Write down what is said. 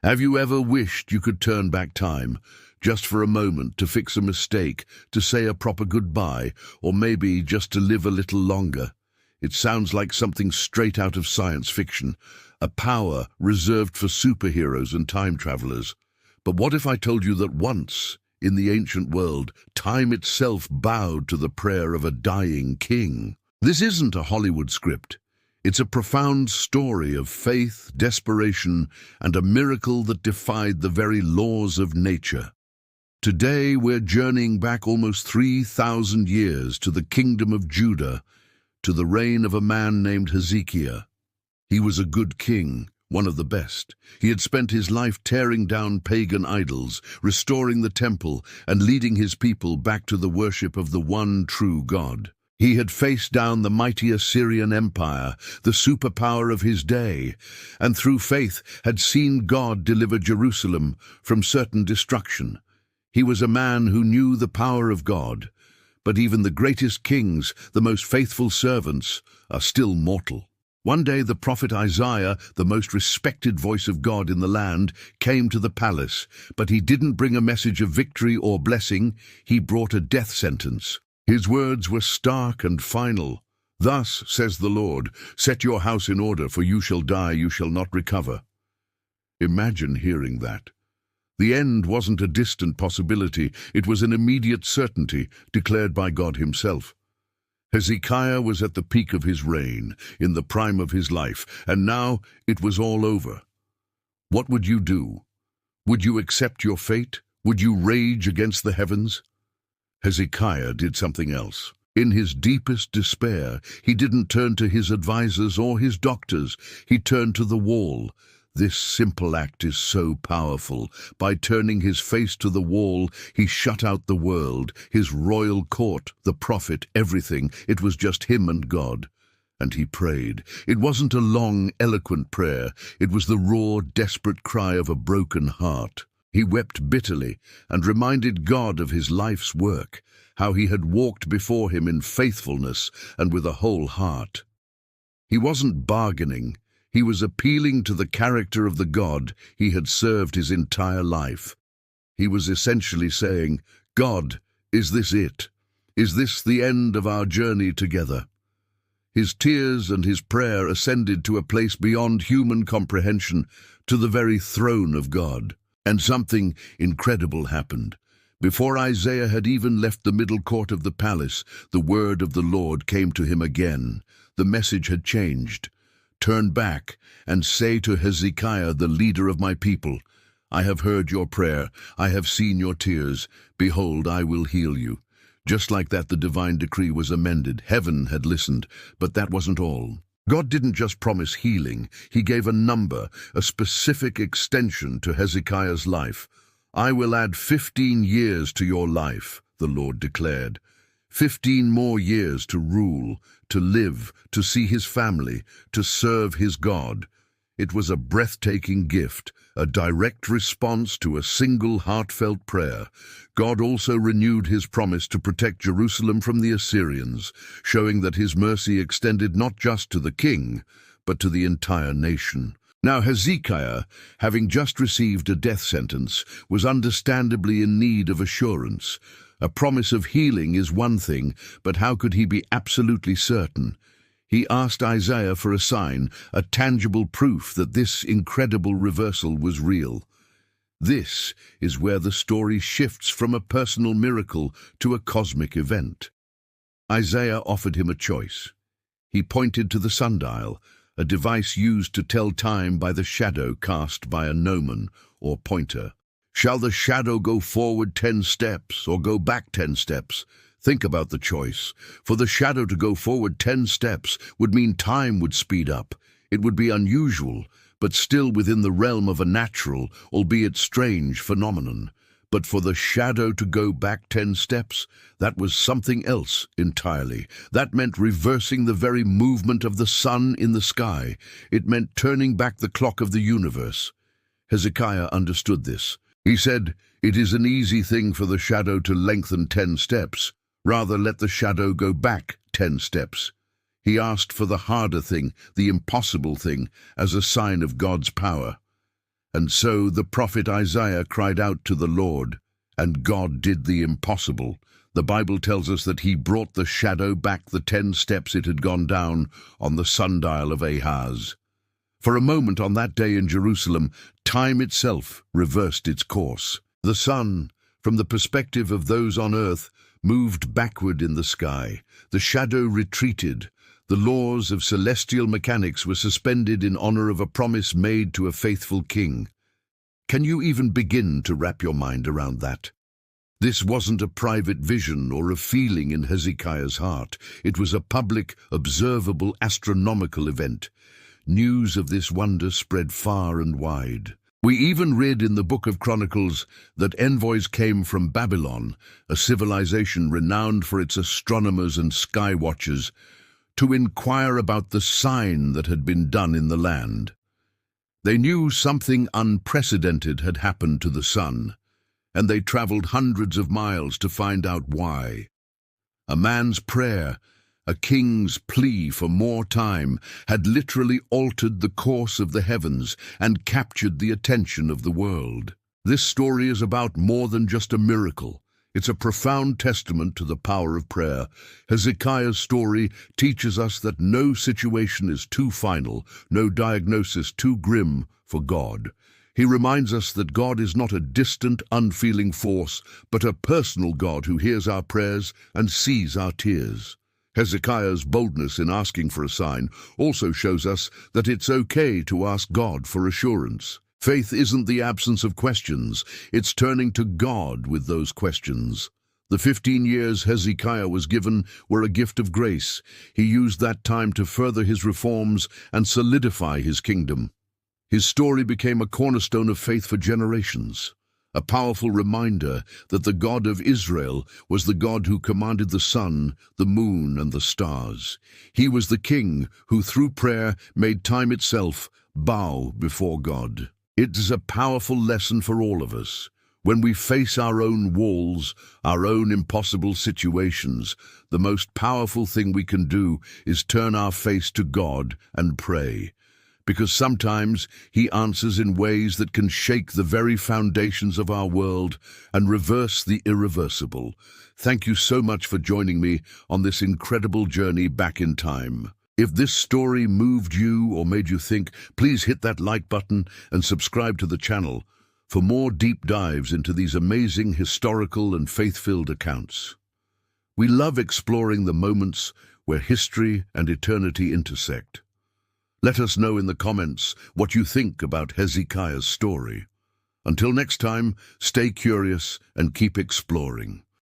Have you ever wished you could turn back time, just for a moment, to fix a mistake, to say a proper goodbye, or maybe just to live a little longer? It sounds like something straight out of science fiction, a power reserved for superheroes and time travelers. But what if I told you that once, in the ancient world, time itself bowed to the prayer of a dying king? This isn't a Hollywood script. It's a profound story of faith, desperation, and a miracle that defied the very laws of nature. Today, we're journeying back almost 3,000 years to the kingdom of Judah, to the reign of a man named Hezekiah. He was a good king, one of the best. He had spent his life tearing down pagan idols, restoring the temple, and leading his people back to the worship of the one true God. He had faced down the mighty Assyrian Empire, the superpower of his day, and through faith had seen God deliver Jerusalem from certain destruction. He was a man who knew the power of God, but even the greatest kings, the most faithful servants, are still mortal. One day the prophet Isaiah, the most respected voice of God in the land, came to the palace, but he didn't bring a message of victory or blessing. He brought a death sentence. His words were stark and final. "Thus says the Lord, set your house in order, for you shall die, you shall not recover." Imagine hearing that. The end wasn't a distant possibility, it was an immediate certainty declared by God himself. Hezekiah was at the peak of his reign, in the prime of his life, and now it was all over. What would you do? Would you accept your fate? Would you rage against the heavens? Hezekiah did something else. In his deepest despair, he didn't turn to his advisors or his doctors. He turned to the wall. This simple act is so powerful. By turning his face to the wall, he shut out the world, his royal court, the prophet, everything. It was just him and God. And he prayed. It wasn't a long, eloquent prayer. It was the raw, desperate cry of a broken heart. He wept bitterly and reminded God of his life's work, how he had walked before him in faithfulness and with a whole heart. He wasn't bargaining. He was appealing to the character of the God he had served his entire life. He was essentially saying, "God, is this it? Is this the end of our journey together?" His tears and his prayer ascended to a place beyond human comprehension, to the very throne of God. And something incredible happened. Before Isaiah had even left the middle court of the palace, the word of the Lord came to him again. The message had changed. "Turn back and say to Hezekiah, the leader of my people, I have heard your prayer, I have seen your tears. Behold, I will heal you." Just like that, the divine decree was amended. Heaven had listened, but that wasn't all. God didn't just promise healing, he gave a number, a specific extension to Hezekiah's life. "I will add 15 years to your life," the Lord declared. 15 more years to rule, to live, to see his family, to serve his God. It was a breathtaking gift, a direct response to a single heartfelt prayer. God also renewed his promise to protect Jerusalem from the Assyrians, showing that his mercy extended not just to the king, but to the entire nation. Now Hezekiah, having just received a death sentence, was understandably in need of assurance. A promise of healing is one thing, but how could he be absolutely certain? He asked Isaiah for a sign, a tangible proof that this incredible reversal was real. This is where the story shifts from a personal miracle to a cosmic event. Isaiah offered him a choice. He pointed to the sundial, a device used to tell time by the shadow cast by a gnomon or pointer. Shall the shadow go forward 10 steps or go back 10 steps? Think about the choice. For the shadow to go forward 10 steps would mean time would speed up. It would be unusual, but still within the realm of a natural, albeit strange, phenomenon. But for the shadow to go back 10 steps, that was something else entirely. That meant reversing the very movement of the sun in the sky. It meant turning back the clock of the universe. Hezekiah understood this. He said, "It is an easy thing for the shadow to lengthen 10 steps. Rather let the shadow go back 10 steps. He asked for the harder thing, the impossible thing, as a sign of God's power. And so the prophet Isaiah cried out to the Lord, and God did the impossible. The Bible tells us that he brought the shadow back the 10 steps it had gone down on the sundial of Ahaz. For a moment on that day in Jerusalem, time itself reversed its course. The sun, from the perspective of those on earth, moved backward in the sky. The shadow retreated. The laws of celestial mechanics were suspended in honor of a promise made to a faithful king. Can you even begin to wrap your mind around that? This wasn't a private vision or a feeling in Hezekiah's heart. It was a public, observable, astronomical event. News of this wonder spread far and wide. We even read in the Book of Chronicles that envoys came from Babylon, a civilization renowned for its astronomers and sky watchers, to inquire about the sign that had been done in the land. They knew something unprecedented had happened to the sun, and they traveled hundreds of miles to find out why. A man's prayer, a king's plea for more time, had literally altered the course of the heavens and captured the attention of the world. This story is about more than just a miracle. It's a profound testament to the power of prayer. Hezekiah's story teaches us that no situation is too final, no diagnosis too grim for God. He reminds us that God is not a distant, unfeeling force, but a personal God who hears our prayers and sees our tears. Hezekiah's boldness in asking for a sign also shows us that it's okay to ask God for assurance. Faith isn't the absence of questions, it's turning to God with those questions. The 15 years Hezekiah was given were a gift of grace. He used that time to further his reforms and solidify his kingdom. His story became a cornerstone of faith for generations, a powerful reminder that the God of Israel was the God who commanded the sun, the moon, and the stars. He was the king who, through prayer, made time itself bow before God. It is a powerful lesson for all of us. When we face our own walls, our own impossible situations, the most powerful thing we can do is turn our face to God and pray. Because sometimes he answers in ways that can shake the very foundations of our world and reverse the irreversible. Thank you so much for joining me on this incredible journey back in time. If this story moved you or made you think, please hit that like button and subscribe to the channel for more deep dives into these amazing historical and faith-filled accounts. We love exploring the moments where history and eternity intersect. Let us know in the comments what you think about Hezekiah's story. Until next time, stay curious and keep exploring.